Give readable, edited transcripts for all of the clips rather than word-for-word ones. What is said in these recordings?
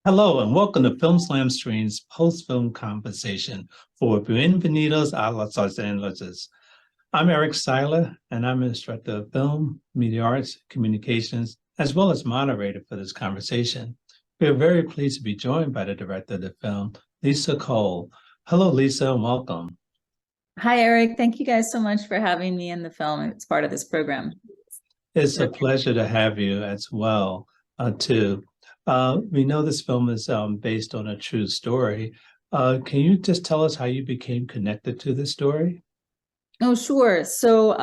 Hello and welcome to Film Slam Stream's post-film conversation for Bienvenidos a Los Angeles. I'm Eric Siler, and I'm an instructor of film, media arts, communications, as well as moderator for this conversation. We are very pleased to be joined by the director of the film, Lisa Cole. Hello, Lisa, and welcome. Hi, Eric. Thank you guys so much for having me in the film. It's part of this program. It's a pleasure to have you as well, too. We know this film is based on a true story. Can you just tell us how you became connected to this story? Oh, sure. So,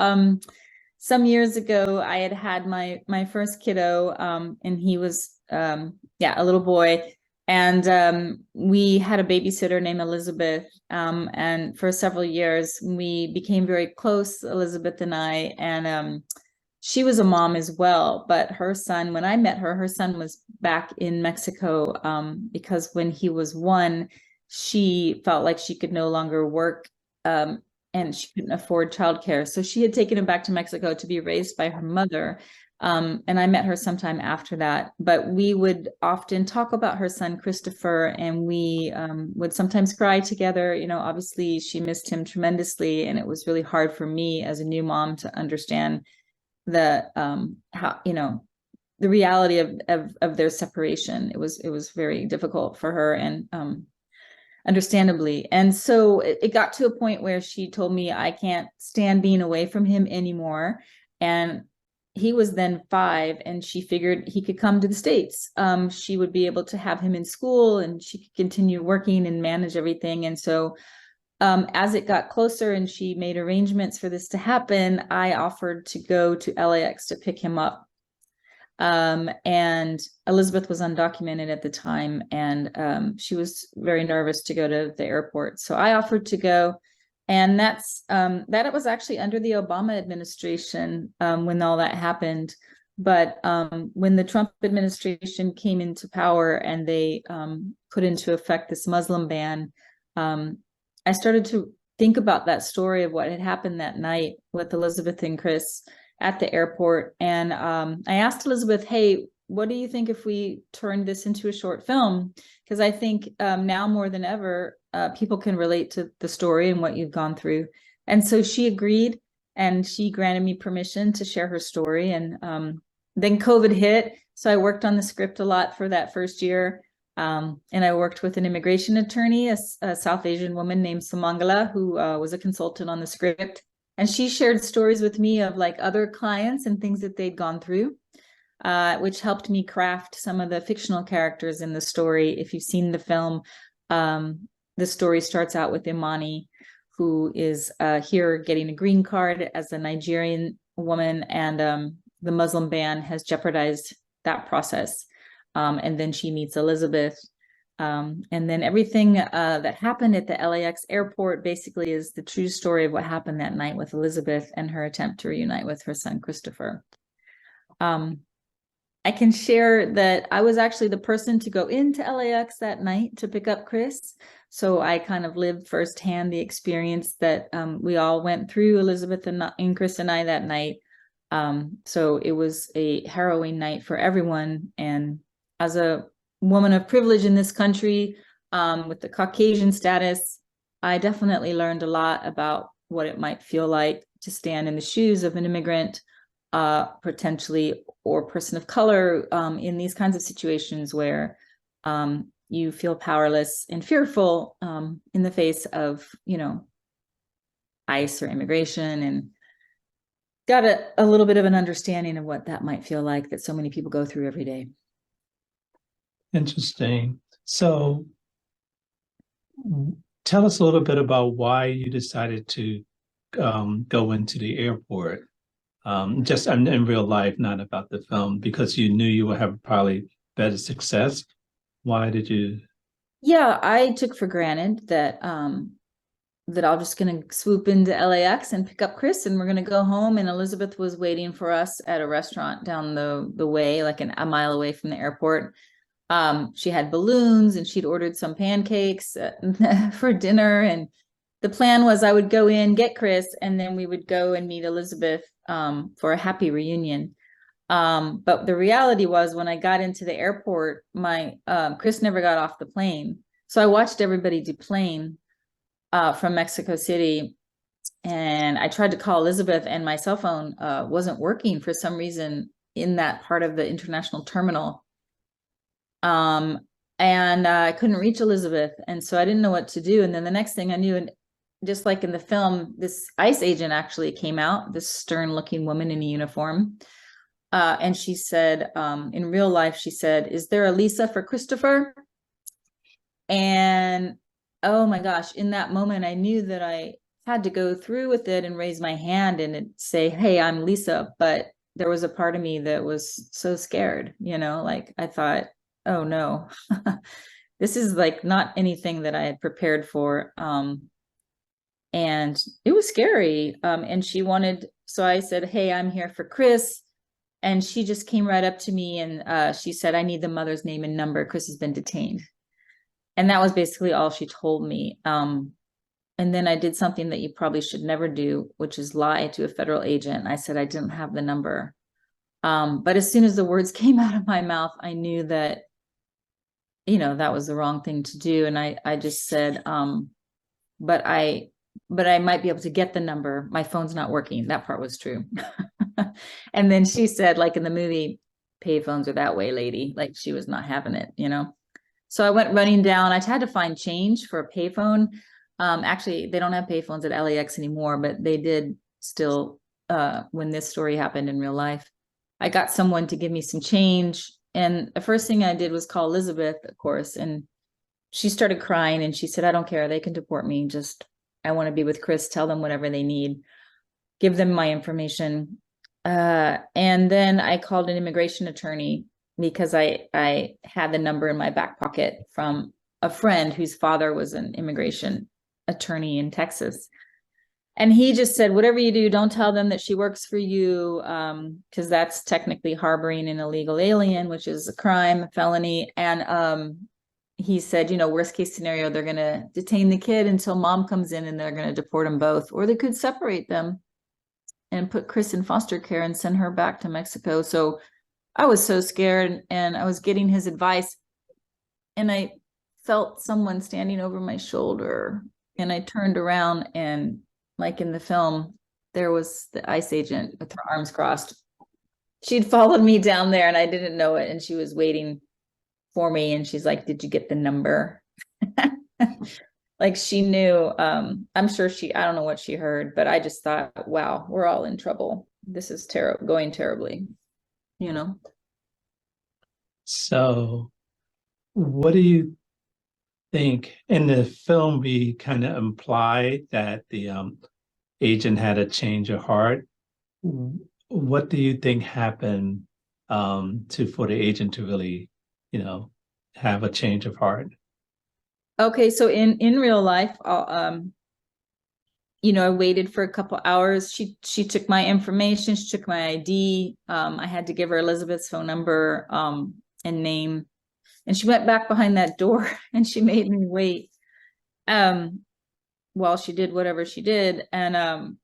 some years ago, I had my first kiddo, and he was a little boy, and we had a babysitter named Elizabeth, and for several years we became very close, Elizabeth and I, and she was a mom as well. But her son, when I met her, her son was back in Mexico, because when he was 1, she felt like she could no longer work. And she couldn't afford childcare. So she had taken him back to Mexico to be raised by her mother. And I met her sometime after that. But we would often talk about her son, Christopher, and we would sometimes cry together. You know, obviously she missed him tremendously. And it was really hard for me as a new mom to understand the how, the reality of their separation. It was very difficult for her, and understandably. And so it got to a point where she told me, I can't stand being away from him anymore. And he was then 5, and she figured he could come to the States. She would be able to have him in school, and she could continue working and manage everything. And so as it got closer and she made arrangements for this to happen, I offered to go to LAX to pick him up. And Elizabeth was undocumented at the time, and she was very nervous to go to the airport. So I offered to go, and that it was actually under the Obama administration when all that happened. But when the Trump administration came into power and they put into effect this Muslim ban, I started to think about that story of what had happened that night with Elizabeth and Chris at the airport. And I asked Elizabeth, hey, what do you think if we turned this into a short film? Because I think now more than ever, people can relate to the story and what you've gone through. And so she agreed, and she granted me permission to share her story. And then COVID hit. So I worked on the script a lot for that first year. And I worked with an immigration attorney, a South Asian woman named Sumangala, who was a consultant on the script. And she shared stories with me of like other clients and things that they'd gone through, which helped me craft some of the fictional characters in the story. If you've seen the film, the story starts out with Imani, who is here getting a green card as a Nigerian woman, and the Muslim ban has jeopardized that process. And then she meets Elizabeth. And then everything that happened at the LAX airport basically is the true story of what happened that night with Elizabeth and her attempt to reunite with her son, Christopher. I can share that I was actually the person to go into LAX that night to pick up Chris. So I kind of lived firsthand the experience that we all went through, Elizabeth and Chris and I, that night. So it was a harrowing night for everyone. And as a woman of privilege in this country, with the Caucasian status, I definitely learned a lot about what it might feel like to stand in the shoes of an immigrant, potentially, or person of color, in these kinds of situations where you feel powerless and fearful in the face of, ICE or immigration, and got a little bit of an understanding of what that might feel like that so many people go through every day. Interesting. So tell us a little bit about why you decided to go into the airport, just in real life, not about the film, because you knew you would have probably better success. Why did you? Yeah, I took for granted that that I was just going to swoop into LAX and pick up Chris, and we're going to go home. And Elizabeth was waiting for us at a restaurant down the way, like a mile away from the airport. She had balloons, and she'd ordered some pancakes for dinner. And the plan was I would go in, get Chris, and then we would go and meet Elizabeth for a happy reunion. But the reality was when I got into the airport, my Chris never got off the plane. So I watched everybody deplane from Mexico City. And I tried to call Elizabeth, and my cell phone wasn't working for some reason in that part of the international terminal. And I couldn't reach Elizabeth. And so I didn't know what to do. And then the next thing I knew, and just like in the film, this ICE agent actually came out, this stern looking woman in a uniform. And she said, in real life, she said, "Is there a Lisa for Christopher?" And oh my gosh, in that moment, I knew that I had to go through with it and raise my hand and say, "Hey, I'm Lisa." But there was a part of me that was so scared, like I thought, oh no, this is like not anything that I had prepared for. And it was scary. And she wanted, so I said, "Hey, I'm here for Chris." And she just came right up to me and she said, "I need the mother's name and number. Chris has been detained." And that was basically all she told me. And then I did something that you probably should never do, which is lie to a federal agent. I said I didn't have the number. But as soon as the words came out of my mouth, I knew that, that was the wrong thing to do. And I just said, but I might be able to get the number. My phone's not working. That part was true. And then she said, like in the movie, "Payphones are that way, lady." Like she was not having it, So I went running down. I had to find change for a payphone. Actually, they don't have payphones at LAX anymore, but they did still when this story happened in real life. I got someone to give me some change. And the first thing I did was call Elizabeth, of course. And she started crying and she said, "I don't care. They can deport me. Just, I want to be with Chris. Tell them whatever they need. Give them my information." And then I called an immigration attorney because I had the number in my back pocket from a friend whose father was an immigration attorney in Texas. And he just said, "Whatever you do, don't tell them that she works for you, because that's technically harboring an illegal alien, which is a crime, a felony." And he said, "Worst case scenario, they're going to detain the kid until mom comes in and they're going to deport them both, or they could separate them and put Chris in foster care and send her back to Mexico." So I was so scared, and I was getting his advice, and I felt someone standing over my shoulder, and I turned around, and like in the film, there was the ICE agent with her arms crossed. She'd followed me down there and I didn't know it. And she was waiting for me. And she's like, "Did you get the number?" Like she knew. I'm sure I don't know what she heard, but I just thought, wow, we're all in trouble. This is going terribly, So what do you think? In the film, we kind of implied that the agent had a change of heart. What do you think happened for the agent to really, have a change of heart? Okay, so in real life, I waited for a couple hours. She took my information, she took my ID. I had to give her Elizabeth's phone number and name. And she went back behind that door and she made me wait while she did whatever she did. And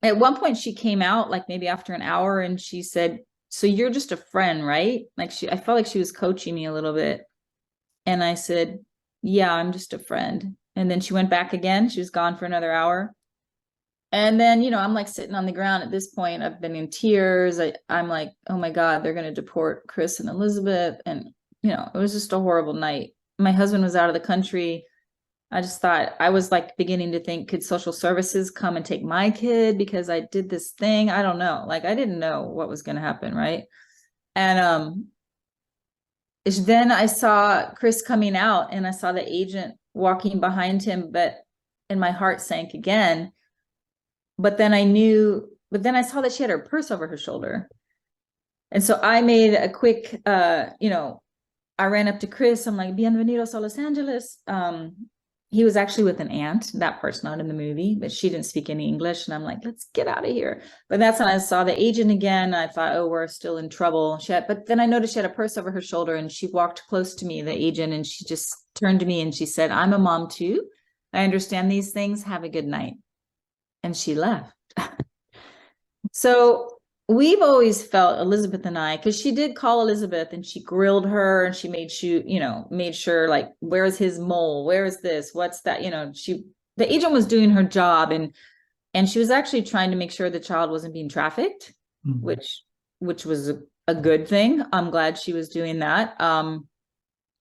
at one point she came out, like maybe after an hour, and she said, "So you're just a friend, right?" Like I felt like she was coaching me a little bit. And I said, "Yeah, I'm just a friend." And then she went back again. She was gone for another hour. And then, I'm like sitting on the ground at this point. I've been in tears. I'm like, oh my God, they're going to deport Chris and Elizabeth. And, it was just a horrible night. My husband was out of the country. I just thought, I was like beginning to think, could social services come and take my kid because I did this thing? I don't know. Like, I didn't know what was going to happen. Right. And then I saw Chris coming out and I saw the agent walking behind him, and my heart sank again. But then I saw that she had her purse over her shoulder. And so I made a quick, I ran up to Chris. I'm like, "Bienvenidos a Los Angeles." He was actually with an aunt. That part's not in the movie, but she didn't speak any English. And I'm like, "Let's get out of here." But that's when I saw the agent again. I thought, oh, we're still in trouble. But then I noticed she had a purse over her shoulder and she walked close to me, the agent, and she just turned to me and she said, "I'm a mom too. I understand these things. Have a good night." And she left. So we've always felt, Elizabeth and I, because she did call Elizabeth and she grilled her and she made sure like, where's his mole? Where is this? What's that? The agent was doing her job, and she was actually trying to make sure the child wasn't being trafficked, Mhm. which was a good thing. I'm glad she was doing that.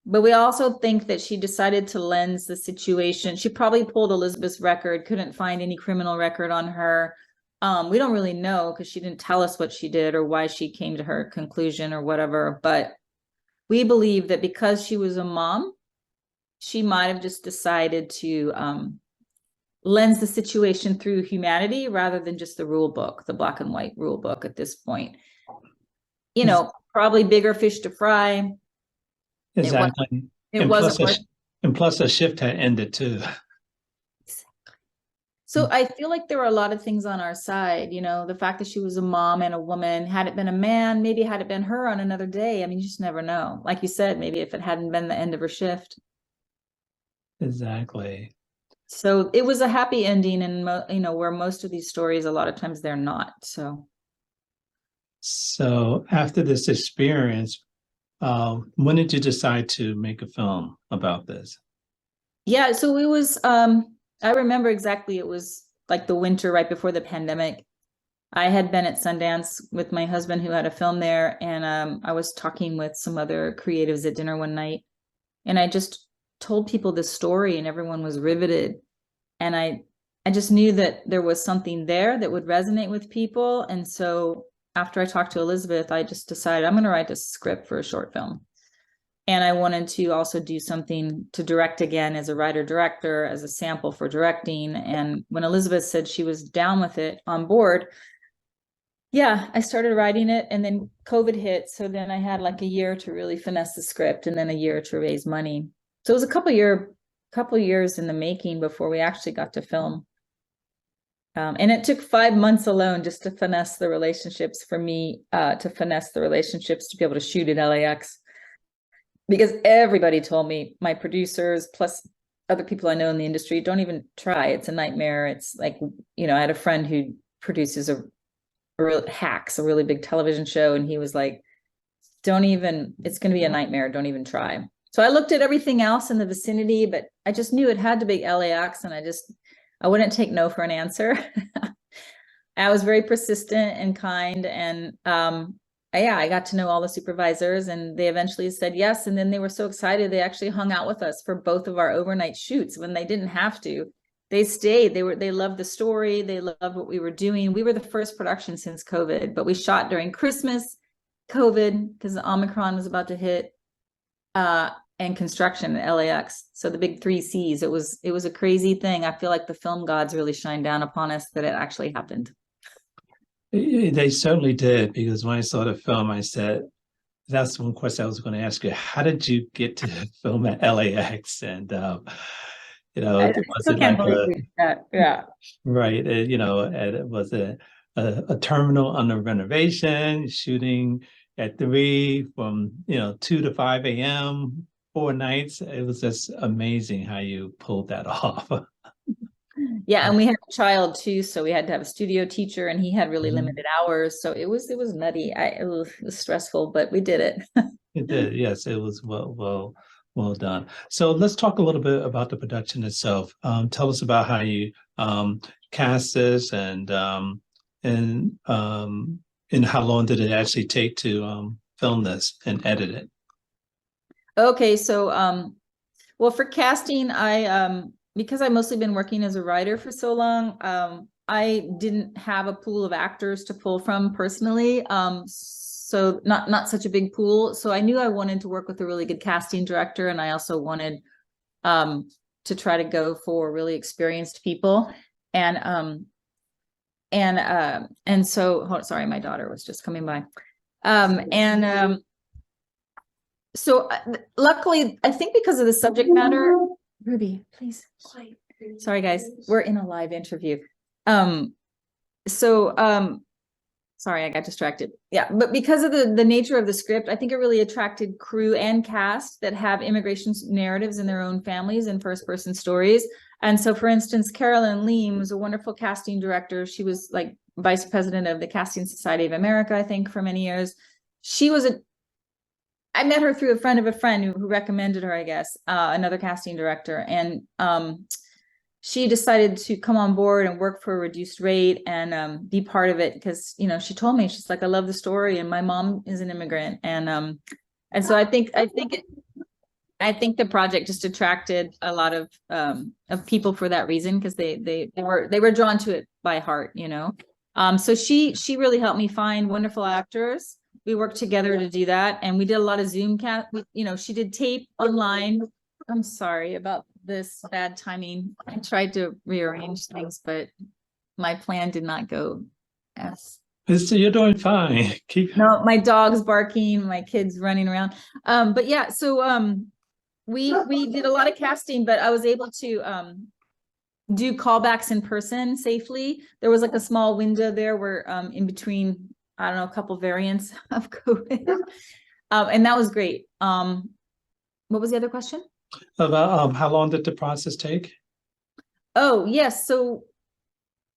But we also think that she decided to lens the situation. She probably pulled Elizabeth's record, couldn't find any criminal record on her. We don't really know because she didn't tell us what she did or why she came to her conclusion or whatever. But we believe that because she was a mom, she might have just decided to lens the situation through humanity rather than just the rule book, the black and white rule book at this point. Probably bigger fish to fry. Exactly. It wasn't worth. And plus the shift had ended too. So I feel like there were a lot of things on our side, the fact that she was a mom and a woman. Had it been a man, maybe had it been her on another day. I mean, you just never know. Like you said, maybe if it hadn't been the end of her shift. Exactly. So it was a happy ending, and where most of these stories, a lot of times they're not. So after this experience, when did you decide to make a film about this? Yeah, so it was, I remember exactly, it was like the winter right before the pandemic. I had been at Sundance with my husband who had a film there, and I was talking with some other creatives at dinner one night, and I just told people this story and everyone was riveted. And I just knew that there was something there that would resonate with people. And so after I talked to Elizabeth, I just decided I'm going to write a script for a short film. And I wanted to also do something to direct again as a writer-director, as a sample for directing. And when Elizabeth said she was down with it, on board, yeah, I started writing it, and then COVID hit. So then I had like a year to really finesse the script, and then a year to raise money. So it was a couple years in the making before we actually got to film. And it took 5 months alone just to finesse the relationships for me, to be able to shoot at LAX. Because everybody told me, my producers, plus other people I know in the industry, don't even try. It's a nightmare. It's like, I had a friend who produces a really big television show, and he was like, it's going to be a nightmare. Don't even try. So I looked at everything else in the vicinity, but I just knew it had to be LAX, and I wouldn't take no for an answer. I was very persistent and kind, and I got to know all the supervisors, and they eventually said yes. And then they were so excited, they actually hung out with us for both of our overnight shoots when they didn't have to. They stayed. They loved the story. They loved what we were doing. We were the first production since COVID, but we shot during Christmas, COVID, because the Omicron was about to hit, and construction at LAX. So the big 3 C's. It was a crazy thing. I feel like the film gods really shined down upon us that it actually happened. They certainly did, because when I saw the film, I said, that's one question I was going to ask you. How did you get to film at LAX? And, I still can't believe that. Yeah. Right. It was a terminal under renovation, shooting at 3 from, 2 to 5 a.m., 4 nights. It was just amazing how you pulled that off. Yeah, and we had a child too, so we had to have a studio teacher, and he had really limited hours. So it was nutty. It was stressful, but we did it. It did. Yes, it was well done. So let's talk a little bit about the production itself. Tell us about how you cast this, and how long did it actually take to film this and edit it? Okay, so well, for casting, because I've mostly been working as a writer for so long, I didn't have a pool of actors to pull from personally. So not such a big pool. So I knew I wanted to work with a really good casting director, and I also wanted to try to go for really experienced people. And so, sorry, my daughter was just coming by. So luckily, I think because of the subject matter, Ruby, please. Quiet. Sorry, guys, we're in a live interview. Sorry, I got distracted. Yeah, but because of the nature of the script, I think it really attracted crew and cast that have immigration narratives in their own families and first-person stories. And so, for instance, Carolyn Leem was a wonderful casting director. She was like vice president of the Casting Society of America, I think, for many years. I met her through a friend of a friend who recommended her, I guess, another casting director. And she decided to come on board and work for a reduced rate and be part of it because, you know, she told me, she's like, I love the story and my mom is an immigrant. And so I think the project just attracted a lot of people for that reason, because they were drawn to it by heart, you know. So she really helped me find wonderful actors. We worked together to do that, and we did a lot of Zoom you know, she did tape online. I'm sorry about this bad timing. I tried to rearrange things, but my plan did not go as. So you're doing fine. No, my dog's barking, my kids running around. But yeah, so we did a lot of casting, but I was able to do callbacks in person safely. There was like a small window there where in between, I don't know, a couple variants of COVID. And that was great. What was the other question? About how long did the process take? Oh, yes. So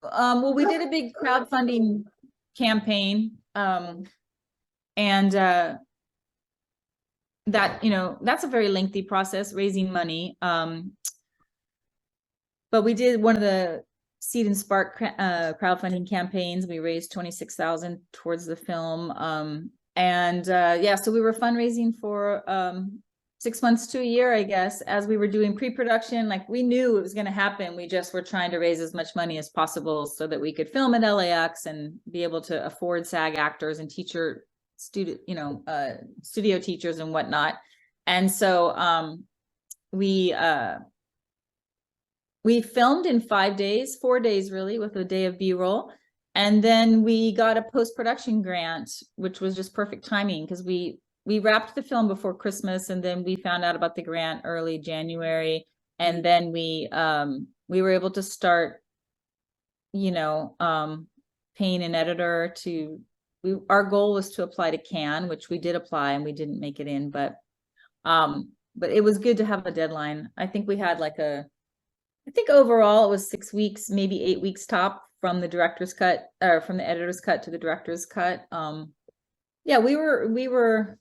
well, we did a big crowdfunding campaign. And that, you know, that's a very lengthy process, raising money. But we did one of the Seed and Spark crowdfunding campaigns. We raised $26,000 towards the film. Yeah, so we were fundraising for 6 months to a year, I guess, as we were doing pre-production. Like, we knew it was going to happen. We just were trying to raise as much money as possible so that we could film at LAX and be able to afford SAG actors and studio teachers and whatnot. And so we filmed in 5 days, 4 days really, with a day of B-roll. And then we got a post-production grant, which was just perfect timing, because we wrapped the film before Christmas, and then we found out about the grant early January. And then we were able to start, you know, paying an editor our goal was to apply to Cannes, which we did apply and we didn't make it in, but it was good to have a deadline. I think we had I think overall it was 6 weeks, maybe 8 weeks top, from the director's cut, or from the editor's cut to the director's cut. Yeah, we were,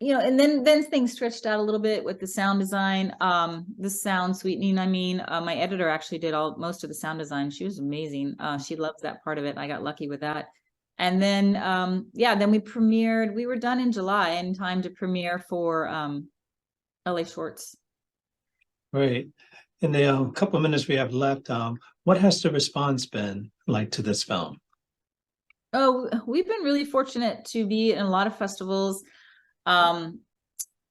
you know, and then things stretched out a little bit with the sound design, the sound sweetening. I mean, my editor actually did most of the sound design. She was amazing. She loves that part of it. I got lucky with that. And then, yeah, then we premiered. We were done in July, in time to premiere for LA Shorts. Great. In the couple of minutes we have left, what has the response been like to this film? Oh, we've been really fortunate to be in a lot of festivals.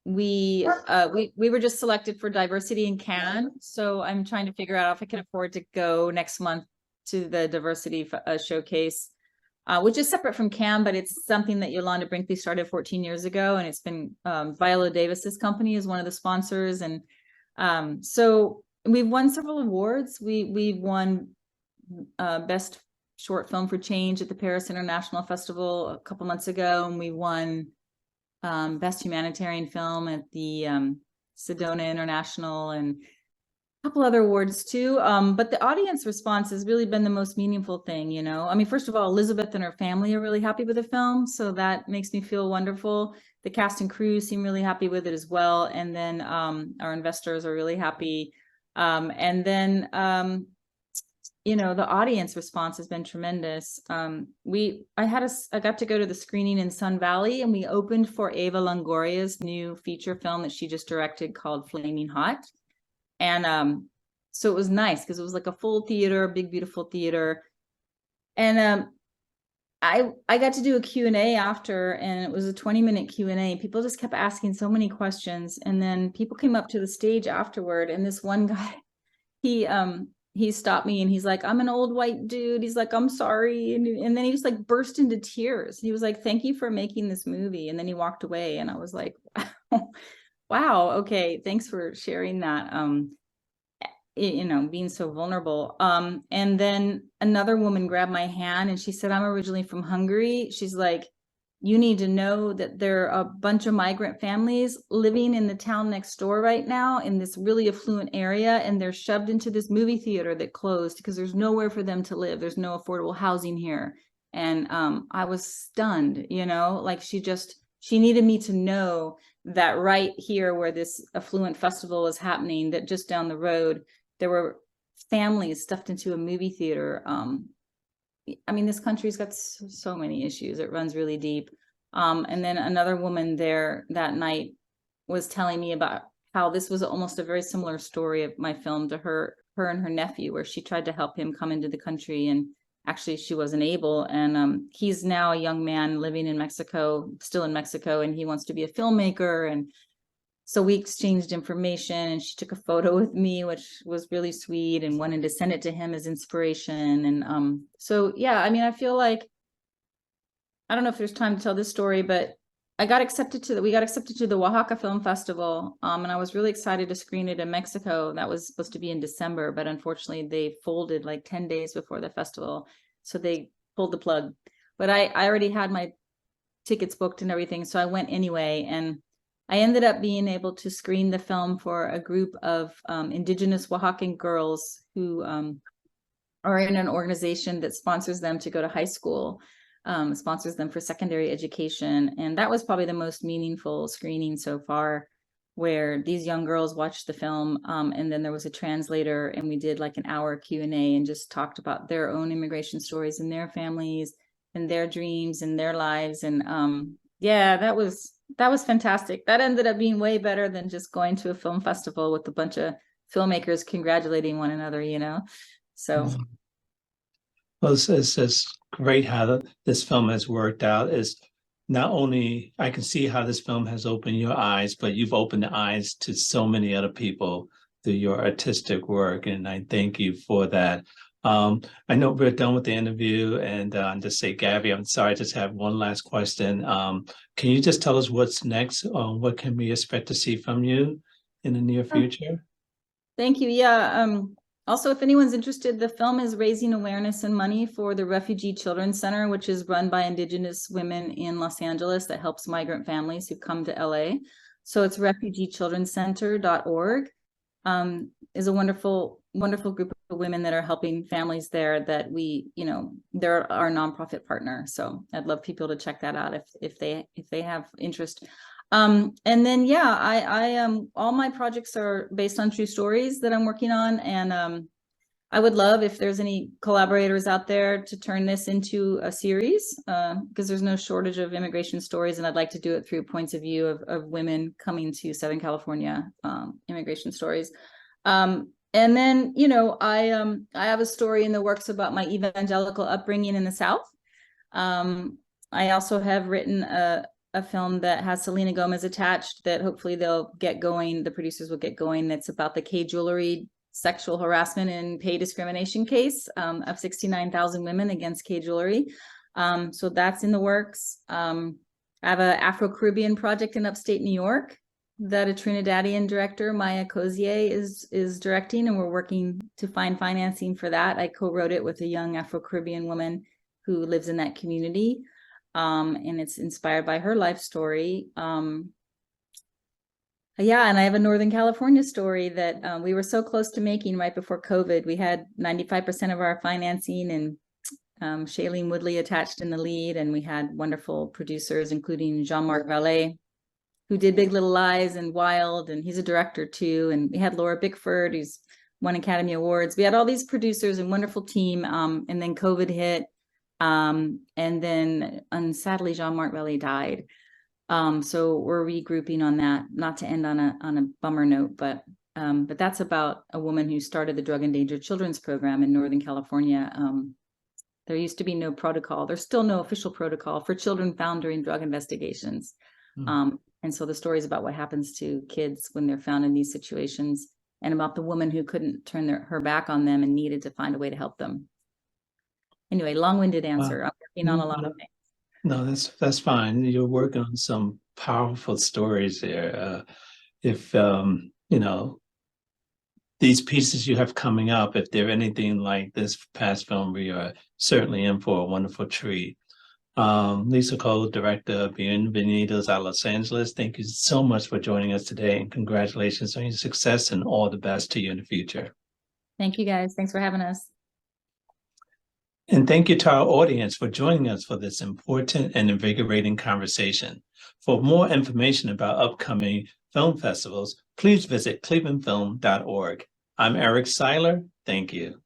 We were just selected for diversity in Cannes, so I'm trying to figure out if I can afford to go next month to the diversity showcase, which is separate from Cannes, but it's something that Yolanda Brinkley started 14 years ago, and it's been Viola Davis's company is one of the sponsors, and so we've won several awards. We've won Best Short Film for Change at the Paris International Festival a couple months ago, and we won Best Humanitarian Film at the Sedona International, and a couple other awards too. But the audience response has really been the most meaningful thing, you know. I mean, first of all, Elizabeth and her family are really happy with the film, so that makes me feel wonderful. The cast and crew seem really happy with it as well. And then our investors are really happy. And then, you know, the audience response has been tremendous. I got to go to the screening in Sun Valley, and we opened for Eva Longoria's new feature film that she just directed called Flaming Hot. And so it was nice because it was like a full theater, big, beautiful theater. And I got to do a Q&A after, and it was a 20-minute Q&A. People just kept asking so many questions. And then people came up to the stage afterward, and this one guy, he stopped me and he's like, I'm an old white dude. He's like, I'm sorry. And then he just like burst into tears. He was like, thank you for making this movie. And then he walked away, and I was like, wow, okay, thanks for sharing that. You know, being so vulnerable. And then another woman grabbed my hand and she said, I'm originally from Hungary. She's like, you need to know that there are a bunch of migrant families living in the town next door right now in this really affluent area, and they're shoved into this movie theater that closed because there's nowhere for them to live. There's no affordable housing here. And I was stunned, you know, like she needed me to know that right here where this affluent festival is happening, that just down the road, there were families stuffed into a movie theater. I mean, this country's got so many issues. It runs really deep. And then another woman there that night was telling me about how this was almost a very similar story of my film to her and her nephew, where she tried to help him come into the country, and actually she wasn't able. And he's now a young man living in Mexico, still in Mexico, and he wants to be a filmmaker. And so we exchanged information, and she took a photo with me, which was really sweet, and wanted to send it to him as inspiration. And so, yeah, I mean, I feel like, I don't know if there's time to tell this story, but we got accepted to the Oaxaca Film Festival. And I was really excited to screen it in Mexico. That was supposed to be in December, but unfortunately they folded like 10 days before the festival. So they pulled the plug, but I already had my tickets booked and everything. So I went anyway. And I ended up being able to screen the film for a group of indigenous Oaxacan girls who are in an organization that sponsors them to go to high school, sponsors them for secondary education. And that was probably the most meaningful screening so far, where these young girls watched the film, and then there was a translator, and we did like an hour Q&A and just talked about their own immigration stories and their families and their dreams and their lives. And yeah, that was fantastic. That ended up being way better than just going to a film festival with a bunch of filmmakers congratulating one another, you know? So. Well, it's great how this film has worked out. Is not only I can see how this film has opened your eyes, but you've opened the eyes to so many other people through your artistic work, and I thank you for that. I know we're done with the interview, and just say, Gabby, I'm sorry, I just have one last question. Can you just tell us what's next? What can we expect to see from you in the near future? Thank you. Yeah. Also, if anyone's interested, the film is raising awareness and money for the Refugee Children's Center, which is run by Indigenous women in Los Angeles that helps migrant families who come to LA. So it's refugeechildrencenter.org. Is a wonderful group of women that are helping families there that they're our nonprofit partner. So I'd love people to check that out if they have interest. And then, yeah, I all my projects are based on true stories that I'm working on. And I would love if there's any collaborators out there to turn this into a series, because there's no shortage of immigration stories, and I'd like to do it through points of view of women coming to Southern California, immigration stories. And then, I have a story in the works about my evangelical upbringing in the South. I also have written a film that has Selena Gomez attached that hopefully they'll get going. The producers will get going. That's about the K jewelry sexual harassment and pay discrimination case of 69,000 women against K jewelry. So that's in the works. I have an Afro-Caribbean project in upstate New York that a Trinidadian director, Maya Cozier, is directing, and we're working to find financing for that. I co-wrote it with a young Afro-Caribbean woman who lives in that community. And it's inspired by her life story. Yeah, and I have a Northern California story that we were so close to making right before COVID. We had 95% of our financing, and Shailene Woodley attached in the lead, and we had wonderful producers, including Jean-Marc Vallée, who did Big Little Lies and Wild, and he's a director too. And we had Laura Bickford, who's won Academy Awards. We had all these producers and wonderful team, and then COVID hit. And then sadly, Jean-Marc Vallée died. So we're regrouping on that, not to end on a bummer note, but that's about a woman who started the Drug Endangered Children's Program in Northern California. There used to be no protocol. There's still no official protocol for children found during drug investigations. And so the story is about what happens to kids when they're found in these situations, and about the woman who couldn't turn her back on them and needed to find a way to help them. Anyway, long-winded answer. I'm working on a lot of things. No, that's fine. You're working on some powerful stories there. If these pieces you have coming up, if they're anything like this past film, we are certainly in for a wonderful treat. Lisa Cole, Director of Bienvenidos a Los Angeles. Thank you so much for joining us today, and congratulations on your success and all the best to you in the future. Thank you, guys. Thanks for having us. And thank you to our audience for joining us for this important and invigorating conversation. For more information about upcoming film festivals, please visit clevelandfilm.org. I'm Eric Siler. Thank you.